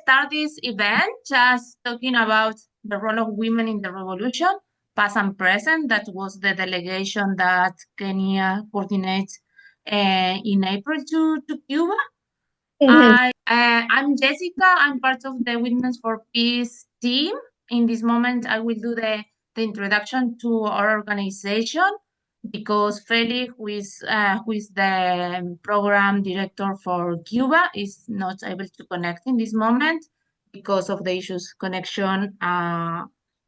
start this event just talking about the role of women in the revolution, past and present. That was the delegation that Kenya coordinates in April to Cuba. I'm Jessica. I'm part of the Women's for Peace team. In this moment, I will do the introduction to our organization because Felix, who is the program director for Cuba, is not able to connect in this moment because of the issues connection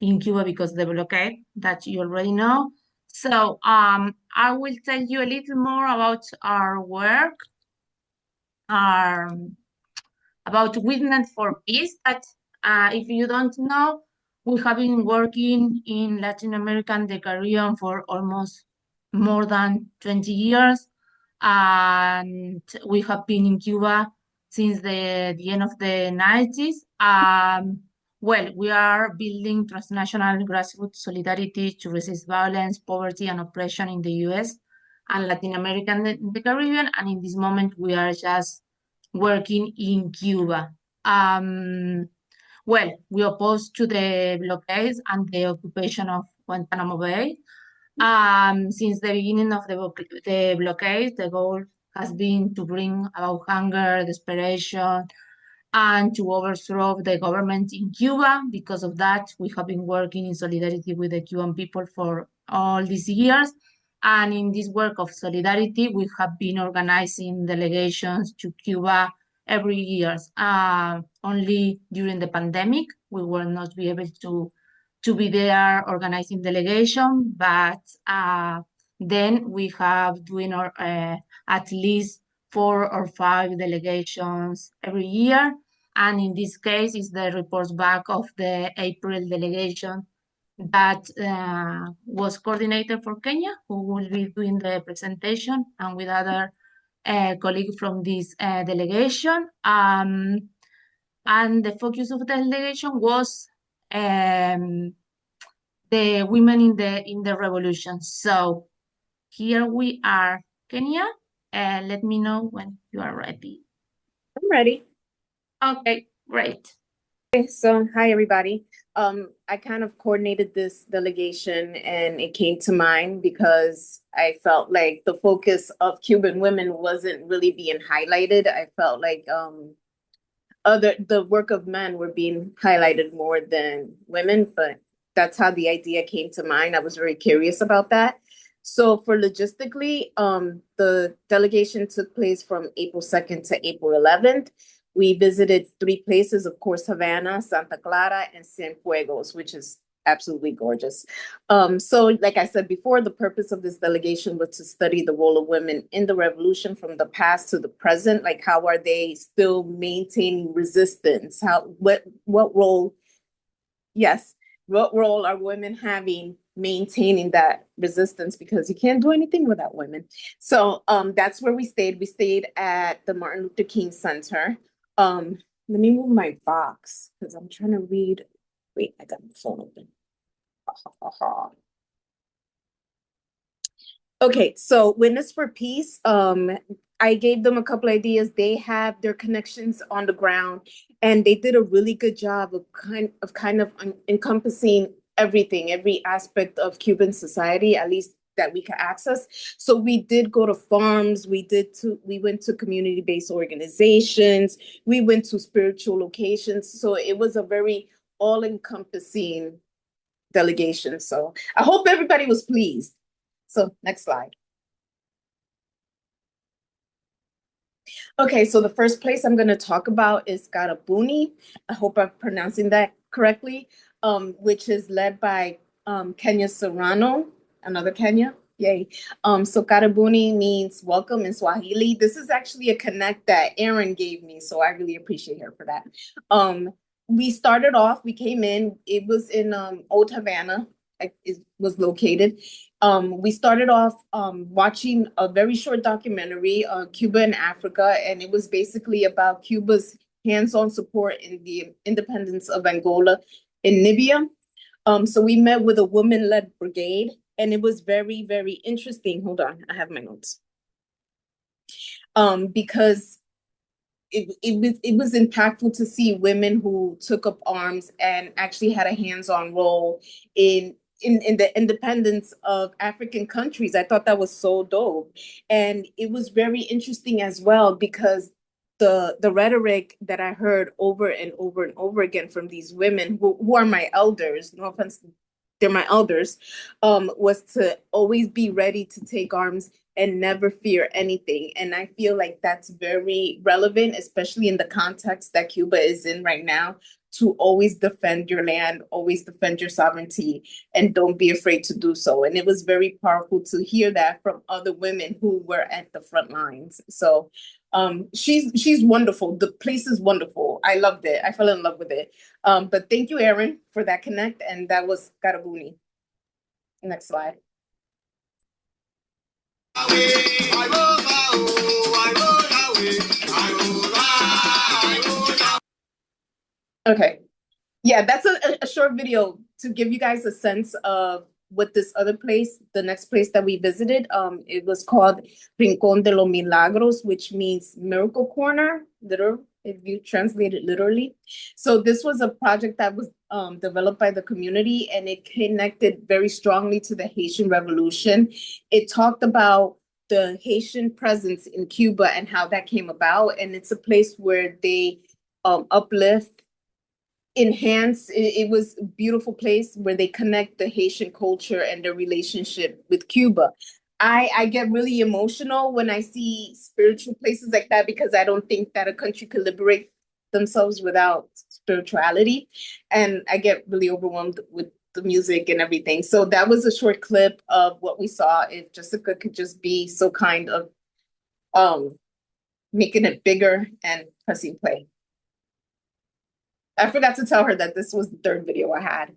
in Cuba because of the blockade that you already know. So I will tell you a little more about our work, our about Women for Peace. That if you don't know, we have been working in Latin America and the Caribbean for almost more than 20 years. And we have been in Cuba since the end of the 90s. Well, we are building transnational grassroots solidarity to resist violence, poverty, and oppression in the US and Latin America and the Caribbean. And in this moment, we are just working in Cuba. Well, we oppose to the blockades and the occupation of Guantanamo Bay. Since the beginning of the blockade, the goal has been to bring about hunger, desperation, and to overthrow the government in Cuba. Because of that, we have been working in solidarity with the Cuban people for all these years. And in this work of solidarity, we have been organizing delegations to Cuba every year. Only during the pandemic, we will not be able to be there organizing delegation, but then we have doing at least 4 or 5 delegations every year. And in this case, is the report back of the April delegation that was coordinated for Kenya, who will be doing the presentation, and with other colleagues from this delegation. And the focus of the delegation was the women in the revolution. So here we are, Kenya. Let me know when you are ready. I'm ready. Okay, great. Okay, so hi everybody. I kind of coordinated this delegation and it came to mind because I felt like the focus of Cuban women wasn't really being highlighted. I felt like the work of men were being highlighted more than women, but that's how the idea came to mind. I was very curious about that. So for logistically, the delegation took place from April 2nd to April 11th. We visited 3 places, of course, Havana, Santa Clara, and Cienfuegos, which is absolutely gorgeous. So like I said before, the purpose of this delegation was to study the role of women in the revolution from the past to the present. Like, how are they still maintaining resistance? What role are women having maintaining that resistance, because you can't do anything without women. So that's where we stayed. We stayed at the Martin Luther King Center. Let me move my box because I'm trying to read. Wait, I got my phone open. Okay, so Witness for Peace, I gave them a couple ideas. They have their connections on the ground, and they did a really good job of kind of encompassing everything, every aspect of Cuban society, at least that we could access. So we did go to farms, we went to community-based organizations, we went to spiritual locations. So it was a very all-encompassing delegation. So I hope everybody was pleased. So next slide. Okay, so the first place I'm going to talk about is Garabuni. I hope I'm pronouncing that correctly, which is led by Kenya Serrano, another Kenya, yay. So Karibuni means welcome in Swahili. This is actually a connect that Erin gave me, so I really appreciate her for that. We started off, we came in, it was in Old Havana, it was located. We started off watching a very short documentary, Cuba and Africa, and it was basically about Cuba's hands-on support in the independence of Angola in Namibia. So we met with a woman-led brigade, and it was very, very interesting. Hold on, I have my notes. Because it was impactful to see women who took up arms and actually had a hands-on role in the independence of African countries. I thought that was so dope. And it was very interesting as well because the rhetoric that I heard over and over and over again from these women who are my elders, no offense, they're my elders, was to always be ready to take arms and never fear anything. And I feel like that's very relevant, especially in the context that Cuba is in right now, to always defend your land, always defend your sovereignty, and don't be afraid to do so. And it was very powerful to hear that from other women who were at the front lines. So she's wonderful. The place is wonderful. I loved it. I fell in love with it. But thank you, Erin, for that connect. And that was Karabuni. Next slide. Okay. Yeah, that's a short video to give you guys a sense of what this other place, the next place that we visited, it was called Rincón de los Milagros, which means miracle corner, literal, if you translate it literally. So this was a project that was developed by the community, and it connected very strongly to the Haitian Revolution. It talked about the Haitian presence in Cuba and how that came about. And it's a place where they uplift, enhance. It was a beautiful place where they connect the Haitian culture and their relationship with Cuba. I get really emotional when I see spiritual places like that because I don't think that a country could liberate themselves without spirituality. And I get really overwhelmed with the music and everything. So that was a short clip of what we saw. If Jessica could just be so kind of making it bigger and pressing play. I forgot to tell her that this was the third video I had.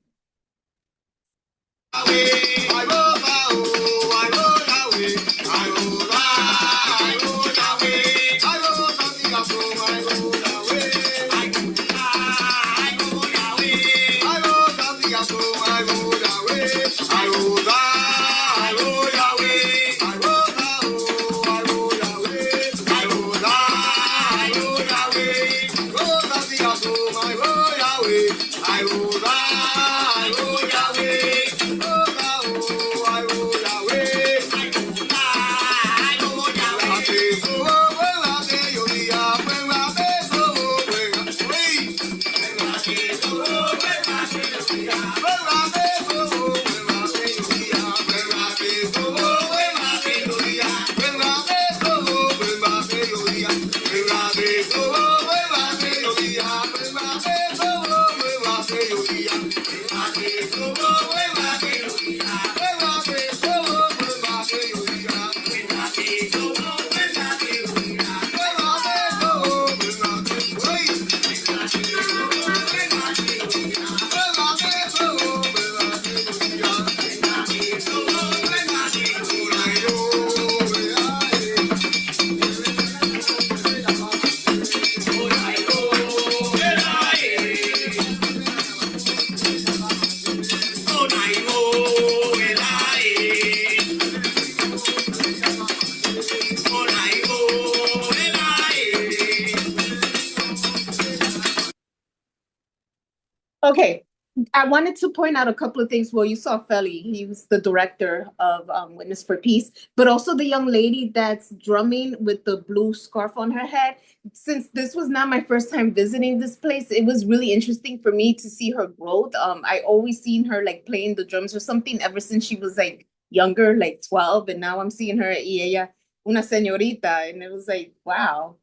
Okay, I wanted to point out a couple of things. Well, you saw Feli, he was the director of Witness for Peace, but also the young lady that's drumming with the blue scarf on her head. Since this was not my first time visiting this place, it was really interesting for me to see her growth. I always seen her like playing the drums or something ever since she was like younger, like 12, and now I'm seeing her, y ella, una señorita, and it was like, wow.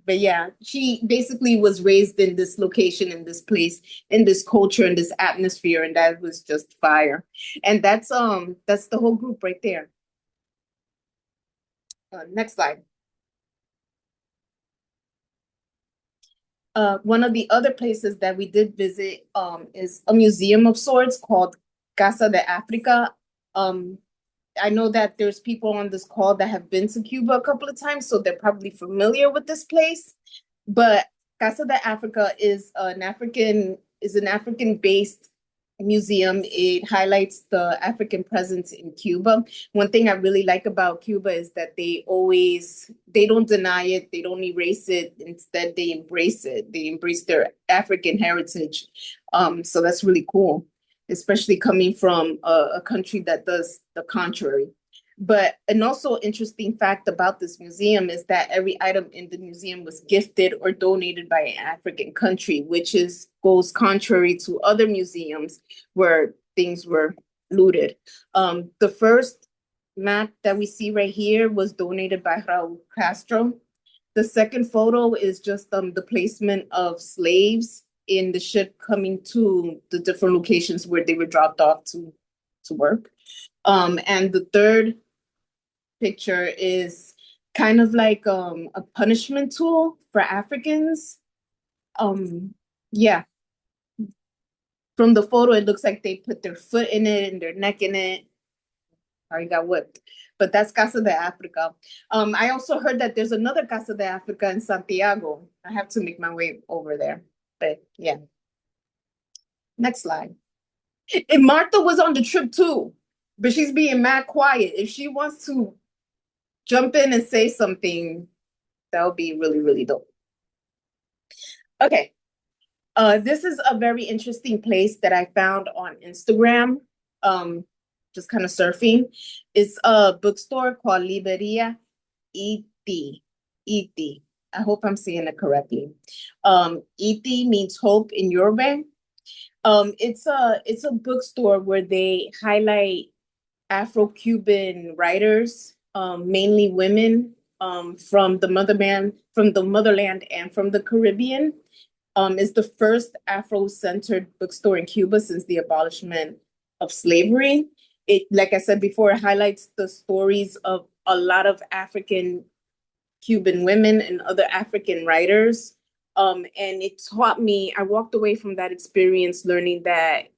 But yeah, she basically was raised in this location, in this place, in this culture, in this atmosphere, and that was just fire. And that's the whole group right there. Next slide. One of the other places that we did visit is a museum of sorts called Casa de Africa. I know that there's people on this call that have been to Cuba a couple of times, so they're probably familiar with this place. But Casa de Africa is an African-based museum. It highlights the African presence in Cuba. One thing I really like about Cuba is that they don't deny it, they don't erase it. Instead, they embrace it. They embrace their African heritage. So that's really cool, especially coming from a country that does the contrary. But an also interesting fact about this museum is that every item in the museum was gifted or donated by an African country, which goes contrary to other museums where things were looted. The first map that we see right here was donated by Raul Castro. The second photo is just the placement of slaves in the ship coming to the different locations where they were dropped off to work. And the third picture is kind of like a punishment tool for Africans. Yeah. From the photo, it looks like they put their foot in it and their neck in it. I got whipped. But that's Casa de Africa. I also heard that there's another Casa de Africa in Santiago. I have to make my way over there. But yeah. Next slide. And Martha was on the trip too, but she's being mad quiet. If she wants to jump in and say something, that would be really, really dope. Okay. This is a very interesting place that I found on Instagram, just kind of surfing. It's a bookstore called Librería Este. Este. I hope I'm saying it correctly. Este means hope in Yoruba. It's a bookstore where they highlight Afro-Cuban writers, mainly women, from the motherland and from the Caribbean. It's the first Afro-centered bookstore in Cuba since the abolishment of slavery. It, like I said before, it highlights the stories of a lot of African Cuban women and other African writers. And it taught me, I walked away from that experience learning that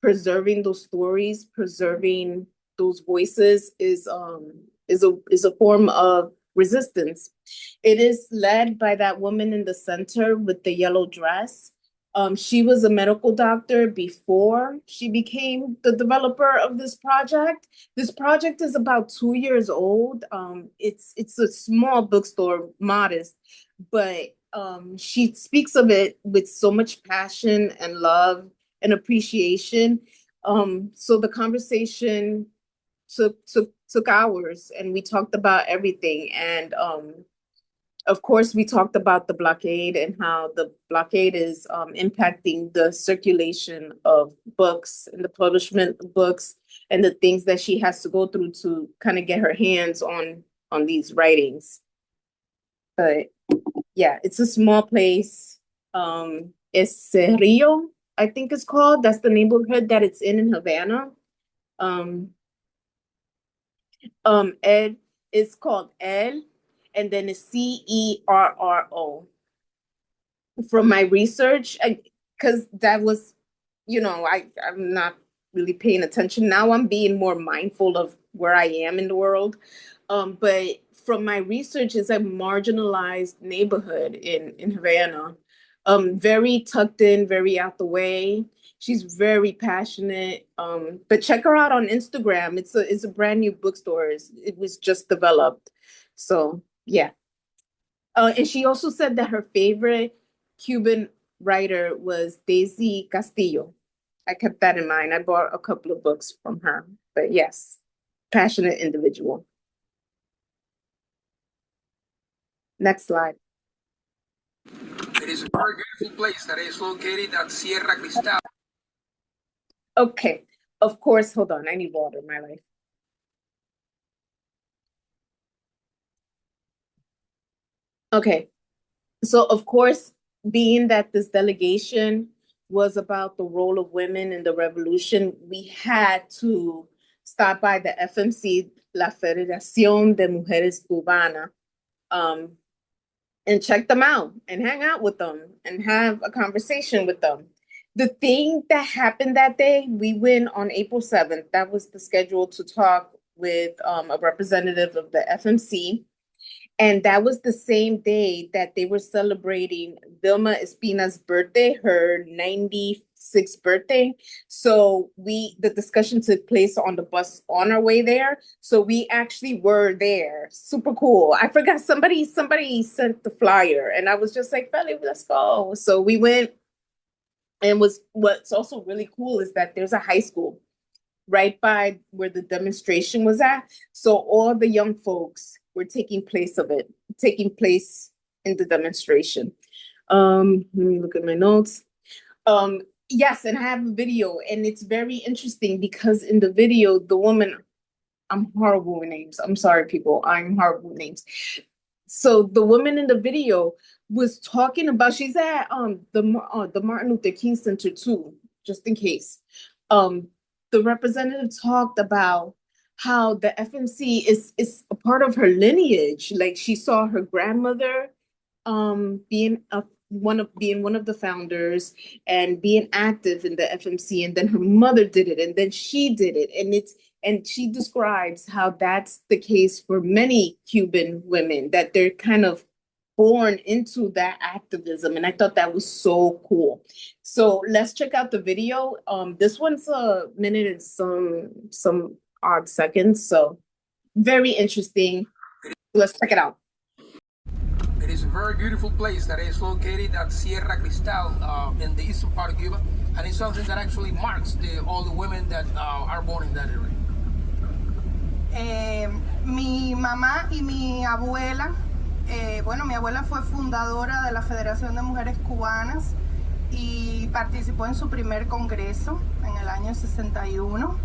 preserving those stories, preserving those voices is a form of resistance. It is led by that woman in the center with the yellow dress. She was a medical doctor before she became the developer of this project. This project is about 2 years old. It's a small bookstore, modest, but she speaks of it with so much passion and love and appreciation. So the conversation took hours, and we talked about everything. And of course, we talked about the blockade and how the blockade is impacting the circulation of books and the publishment of books and the things that she has to go through to kind of get her hands on these writings. But yeah, it's a small place. It's Rio, I think it's called. That's the neighborhood that it's in Havana. Ed is called Ed, and then it's Cerro. From my research, because that was, I'm not really paying attention. Now I'm being more mindful of where I am in the world. But from my research, it's a marginalized neighborhood in Havana. Very tucked in, very out the way. She's very passionate. But check her out on Instagram. It's a brand new bookstore. It was just developed. So yeah. And she also said that her favorite Cuban writer was Daisy Castillo. I kept that in mind. I bought a couple of books from her. But yes, passionate individual. Next slide. It is a very beautiful place that is located at Sierra Cristal. Okay, of course, hold on. I need water in my life. Okay, so of course, being that this delegation was about the role of women in the revolution, we had to stop by the FMC, La Federación de Mujeres Cubanas, and check them out and hang out with them and have a conversation with them. The thing that happened that day, we went on April 7th. That was the schedule to talk with a representative of the FMC. And that was the same day that they were celebrating Vilma Espina's birthday, her 96th birthday. So the discussion took place on the bus on our way there. So we actually were there. Super cool. I forgot somebody sent the flyer and I was just like, Feli, let's go. So we went, and what's also really cool is that there's a high school right by where the demonstration was at. So all the young folks were taking place in the demonstration. Let me look at my notes. Yes, and I have a video, and it's very interesting because in the video, the woman, I'm horrible with names. I'm sorry, people. I'm horrible with names. So the woman in the video was talking about, she's at the Martin Luther King Center too, just in case. The representative talked about how the FMC is a part of her lineage. Like she saw her grandmother being one of the founders and being active in the FMC, and then her mother did it, and then she did it, and she describes how that's the case for many Cuban women, that they're kind of born into that activism. And I thought that was so cool. So let's check out the video. This one's a minute and some odd seconds. So very interesting. Let's check it out. It is a very beautiful place that is located at Sierra Cristal in the eastern part of Cuba. And it's something that actually marks all the women that are born in that area. Mi mamá y mi abuela, bueno, mi abuela fue fundadora de la Federación de Mujeres Cubanas y participó en su primer congreso en el año 61.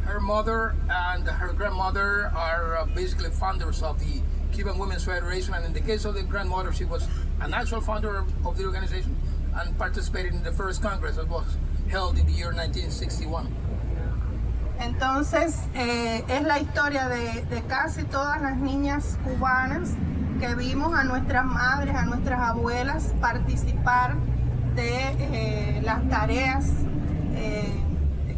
Her mother and her grandmother are basically founders of the Cuban Women's Federation, and in the case of the grandmother, she was an actual founder of the organization and participated in the first congress that was held in the year 1961. Entonces, es la historia de casi todas las niñas cubanas que vimos a nuestras madres, a nuestras abuelas participar de las tareas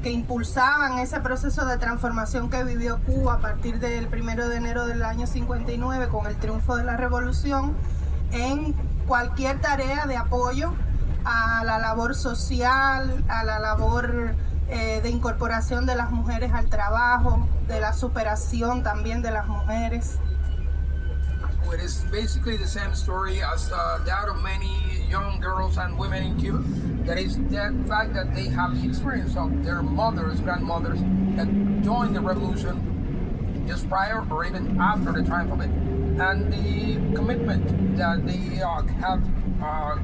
que impulsaban ese proceso de transformación que vivió Cuba a partir del 1 de enero del año 59 con el triunfo de la Revolución, en cualquier tarea de apoyo a la labor social, a la labor de incorporación de las mujeres al trabajo, de la superación también de las mujeres. It is basically the same story as that of many young girls and women in Cuba. That is the fact that they have the experience of their mothers, grandmothers that joined the revolution just prior or even after the triumph of it. And the commitment that they have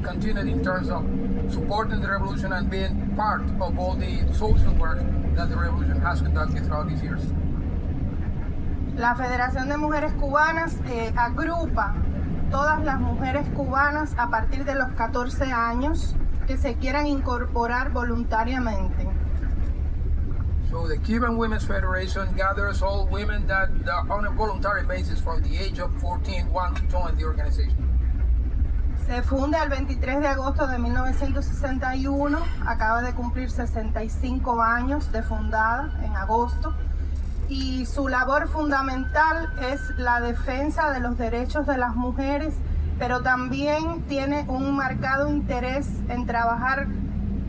continued in terms of supporting the revolution and being part of all the social work that the revolution has conducted throughout these years. La Federación de Mujeres Cubanas agrupa todas las mujeres cubanas a partir de los 14 años que se quieran incorporar voluntariamente. So the Cuban Women's Federation gathers all women that on a voluntary basis from the age of 14 want to join the organization. Se funda el 23 de agosto de 1961, acaba de cumplir 65 años de fundada en agosto, y su labor fundamental es la defensa de los derechos de las mujeres, pero también tiene un marcado interés en trabajar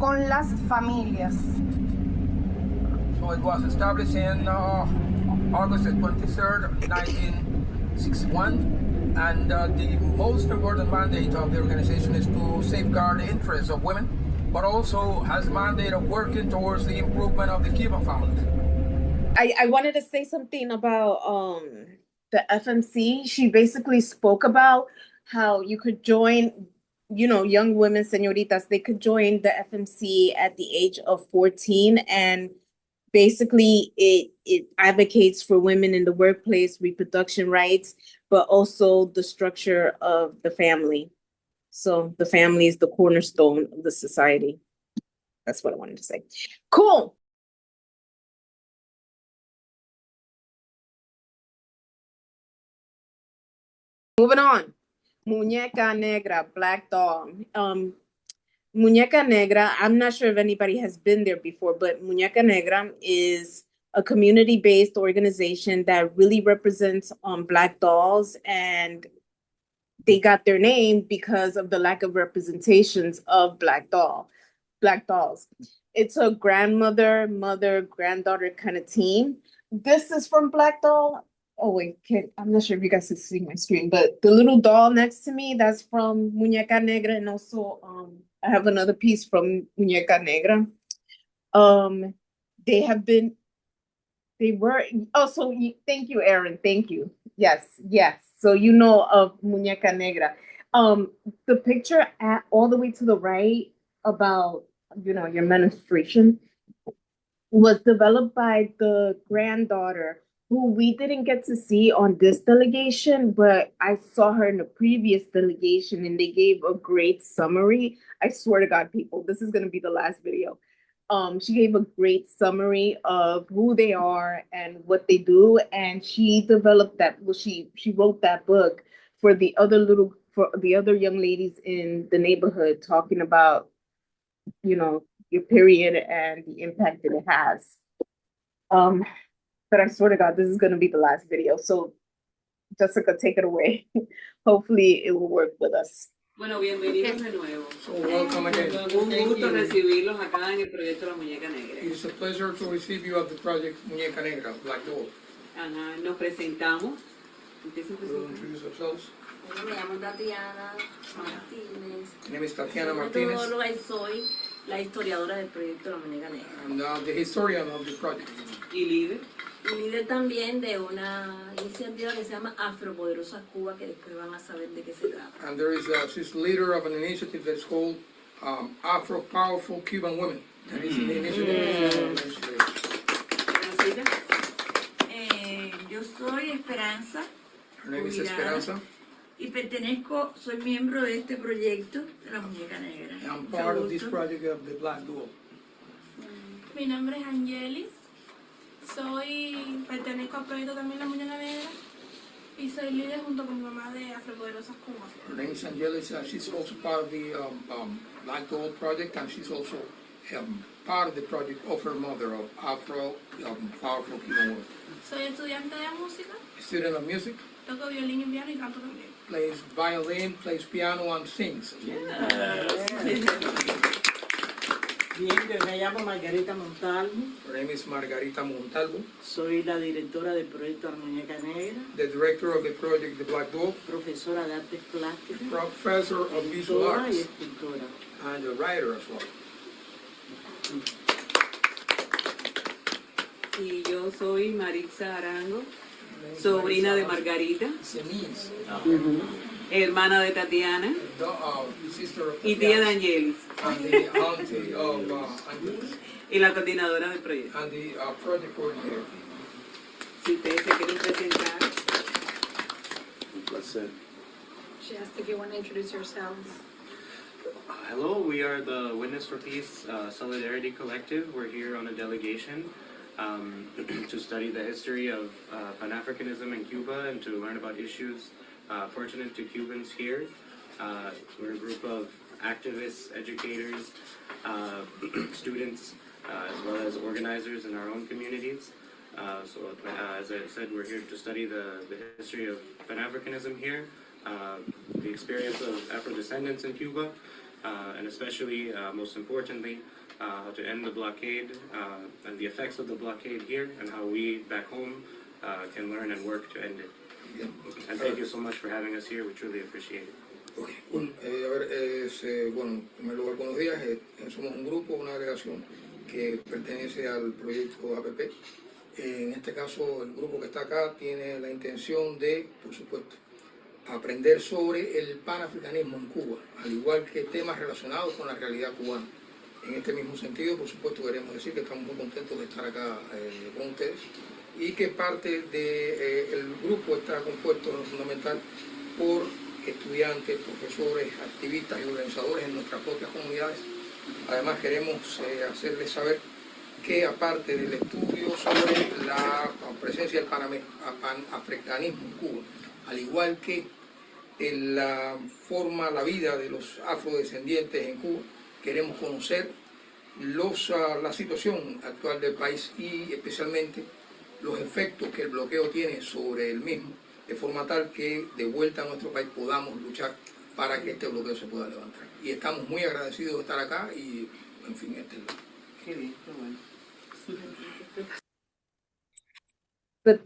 con las familias. So it was established in August 23rd, 1961, and the most important mandate of the organization is to safeguard the interests of women, but also has a mandate of working towards the improvement of the Cuban families. I wanted to say something about the FMC. She basically spoke about how you could join, young women, señoritas, they could join the FMC at the age of 14, and basically it advocates for women in the workplace, reproduction rights, but also the structure of the family. So the family is the cornerstone of the society. That's what I wanted to say. Cool. Moving on. Muñeca Negra, Black Dog. Muñeca Negra, I'm not sure if anybody has been there before, but Muñeca Negra is a community-based organization that really represents Black dolls, and they got their name because of the lack of representations of Black dolls. It's a grandmother, mother, granddaughter kind of team. This is from Black Doll. Oh wait, I'm not sure if you guys can see my screen, but the little doll next to me, that's from Muñeca Negra, and also I have another piece from Muñeca Negra. Thank you, Erin. Thank you. Yes. So you know of Muñeca Negra. The picture all the way to the right about, your menstruation was developed by the granddaughter who we didn't get to see on this delegation, but I saw her in the previous delegation and they gave a great summary. I swear to God, people, this is going to be the last video. She gave a great summary of who they are and what they do, and she developed that. Well, she wrote that book for the other young ladies in the neighborhood, talking about, your period and the impact that it has. But I swear to God, this is going to be the last video. So, Jessica, take it away. Hopefully, it will work with us. Bueno, bienvenidos de nuevo. So welcome again. Un gusto recibirlos acá en el proyecto La Muñeca Negra. It's a pleasure to receive you at the project Muñeca Negra, Black Doll. Ajá, nos presentamos. Empiecen We'll presentando. introduce ourselves. Me llamo Tatiana Martínez. My name is Tatiana Martinez. Soy la historiadora del proyecto La Muñeca Negra. I'm the historian of the project. Y líder. Y líder también de una iniciativa que se llama Afropoderosas Cuba, que después van a saber de qué se trata. And there is she's leader of an initiative that's called Afro Powerful Cuban Women. That is the initiative. Conocida. Yo soy Esperanza Her name is Esperanza. y soy miembro de este proyecto de La Muñeca Negra. I'm part of this project of the Black Doll. Mi nombre es Angelis, pertenezco al proyecto también La Muñeca Negra y soy líder junto con mi mamá de Afropoderosas Cuba. Her name is Angelis. She's also part of the Black Doll project, and she's also part of the project of her mother of Afro Powerful Cuban Women. Soy estudiante de música, Student of music, toco violín y piano y canto también. plays violin, plays piano, and sings. Bien, yo me llamo Margarita Montalvo, Her name is Margarita Montalvo, soy la directora del proyecto La Muñeca Negra, the director of the project The Black Doll, profesora de artes plásticas, professor of visual pintora y arts, escultora. and a writer as well. Y yo soy Maritza Arango, sobrina de Margarita, hermana de Tatiana Sister of y tía de Angelis. and the auntie of Angelis, Y la coordinadora del proyecto. and the project coordinator. Si ustedes se quieren presentar. She asked if you want to introduce yourselves. Hello, we are the Witness for Peace Solidarity Collective. We're here on a delegation to study the history of Pan-Africanism in Cuba and to learn about issues pertinent to Cubans here. We're a group of activists, educators, students, as well as organizers in our own communities. As I said, we're here to study the history of Pan-Africanism here, the experience of Afro-descendants in Cuba, and especially, most importantly, how to end the blockade and the effects of the blockade here, and how we back home can learn and work to end it. And thank you so much for having us here. We truly appreciate it. Okay. Bueno, en primer lugar, buenos días. Somos un grupo, una delegación que pertenece al proyecto APP. En este caso, el grupo que está acá tiene la intención de, por supuesto, aprender sobre el panafricanismo en Cuba, al igual que temas relacionados con la realidad cubana. En este mismo sentido, por supuesto, queremos decir que estamos muy contentos de estar acá con ustedes y que parte del grupo está compuesto en lo fundamental por estudiantes, profesores, activistas y organizadores en nuestras propias comunidades. Además, queremos hacerles saber que aparte del estudio sobre la presencia del panafricanismo en Cuba, al igual que en la vida de los afrodescendientes en Cuba, queremos conocer la situación actual del país y especialmente los efectos que el bloqueo tiene sobre el mismo, de forma tal que de vuelta a nuestro país podamos luchar para que este bloqueo se pueda levantar. Y estamos muy agradecidos de estar acá y, en fin, Qué bien, qué bueno. But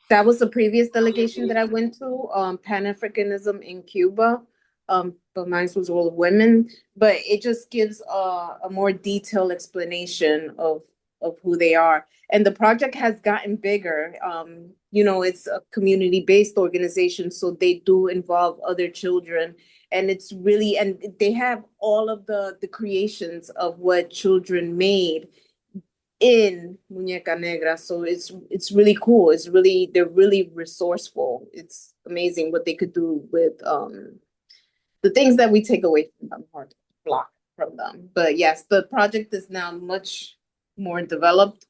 that was the previous delegation that I went to, Pan-Africanism in Cuba. But mine was all women, but it just gives a more detailed explanation of who they are. And the project has gotten bigger. You know, it's a community-based organization, so they do involve other children. And it's really, and they have all of the creations of what children made in Muñeca Negra. So it's really cool. They're really resourceful. It's amazing what they could do with the things that we take away from them, hard to block from them. But yes, the project is now much more developed.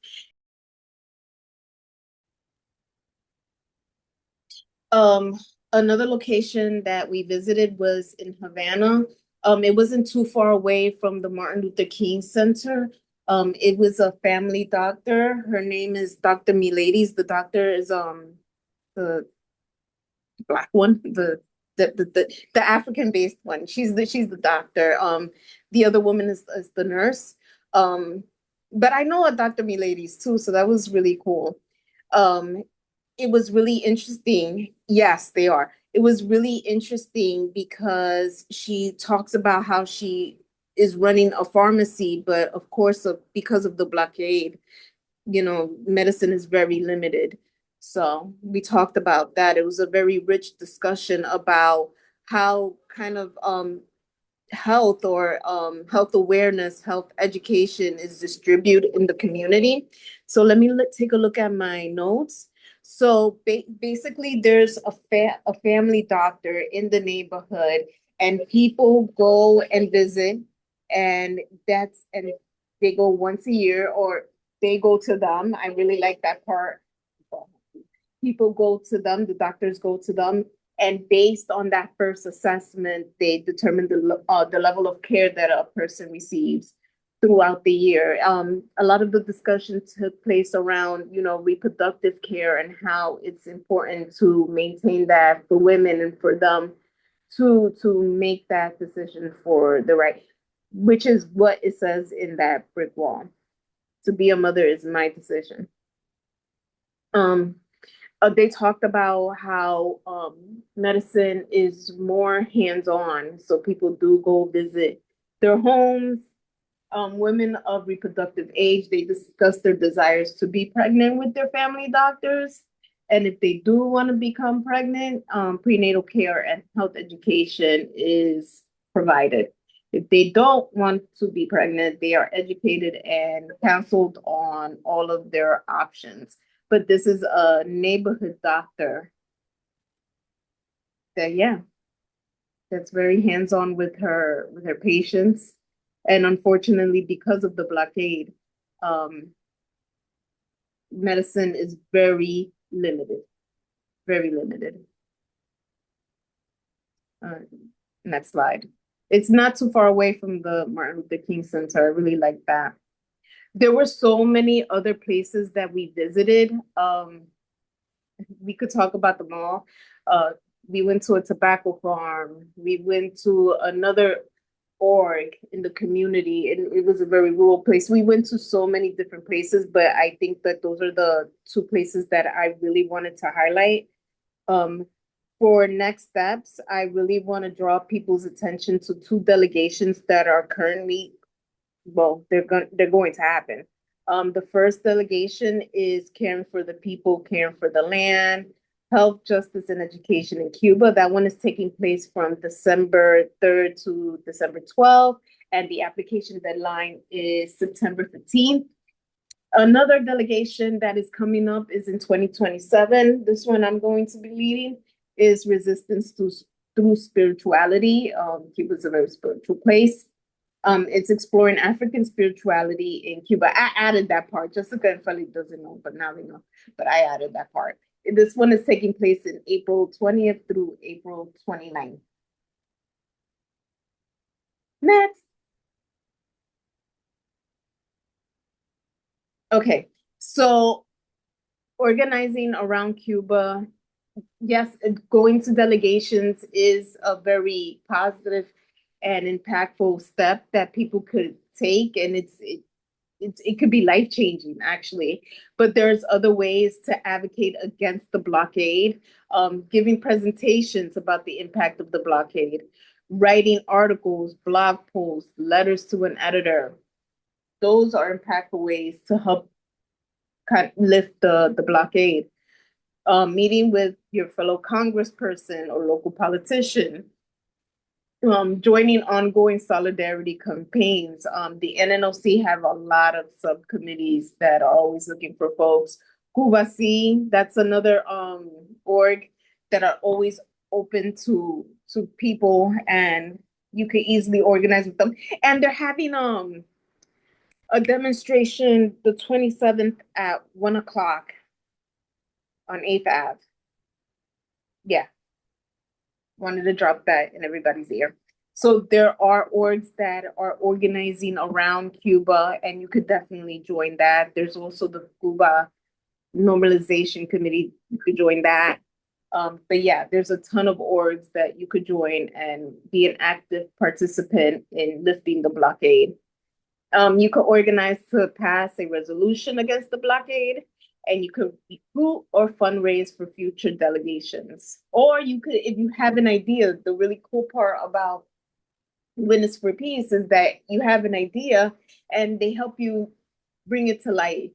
Another location that we visited was in Havana. It wasn't too far away from the Martin Luther King Center. It was a family doctor. Her name is Dr. Miladies. The doctor is the black one, the African-based one. She's the doctor. The other woman is the nurse. But I know a Dr. Miladies too, so that was really cool. It was really interesting. Yes, they are. It was really interesting because she talks about how she is running a pharmacy, but of course, because of the blockade, you know, medicine is very limited. So we talked about that. It was a very rich discussion about how kind of health or health awareness, health education is distributed in the community. So let me take a look at my notes. So basically, there's a family doctor in the neighborhood, and people go and visit, and they go once a year, or they go to them. I really like that part. People go to them, the doctors go to them, and based on that first assessment, they determine the level of care that a person receives throughout the year. A lot of the discussion took place around, you know, reproductive care and how it's important to maintain that for women and for them to make that decision for the right, which is what it says in that brick wall. To be a mother is my decision. They talked about how medicine is more hands-on, so people do go visit their homes. Women of reproductive age, they discuss their desires to be pregnant with their family doctors. And if they do want to become pregnant, prenatal care and health education is provided. If they don't want to be pregnant, they are educated and counseled on all of their options. But this is a neighborhood doctor that, yeah, that's very hands-on with her patients. And unfortunately, because of the blockade, medicine is very limited, very limited. Next slide. It's not too far away from the Martin Luther King Center. I really like that. There were so many other places that we visited. We could talk about them all. We went to a tobacco farm. We went to another org in the community, and it was a very rural place. We went to so many different places, but I think that those are the two places that I really wanted to highlight. For next steps, I really want to draw people's attention to two delegations that are currently, well, they're going to happen. The first delegation is caring for the people, caring for the land, health, justice, and education in Cuba. That one is taking place from December 3rd to December 12th, and the application deadline is September 15th. Another delegation that is coming up is in 2027. This one I'm going to be leading is resistance through spirituality. Cuba is a very spiritual place. It's exploring African spirituality in Cuba. I added that part. Jessica and Feli doesn't know, but now they know. But I added that part. This one is taking place in April 20th through April 29th. Next. Okay, so organizing around CUba, yes, going to delegations is a very positive and impactful step that people could take, and it could be life-changing, actually. But there's other ways to advocate against the blockade, giving presentations about the impact of the blockade, writing articles, blog posts, letters to an editor. Those are impactful ways to help kind of lift the blockade. Meeting with your fellow congressperson or local politician, joining ongoing solidarity campaigns. The NNOC have a lot of subcommittees that are always looking for folks. CUba, that's another org that are always open to people, and you can easily organize with them. And they're having a demonstration the 27th at 1:00 on 8th Ave. Yeah. Wanted to drop that in everybody's ear. So there are orgs that are organizing around CUba, and you could definitely join that. There's also the CUba Normalization Committee. You could join that. But yeah, there's a ton of orgs that you could join and be an active participant in lifting the blockade. You could organize to pass a resolution against the blockade, and you could recruit or fundraise for future delegations. Or you could, if you have an idea, the really cool part about Witness for Peace is that you have an idea and they help you bring it to life.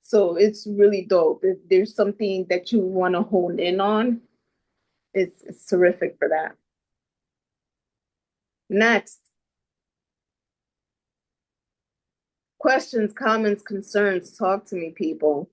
So it's really dope. If there's something that you want to hone in on, it's terrific for that. Next. Questions, comments, concerns, talk to me, people.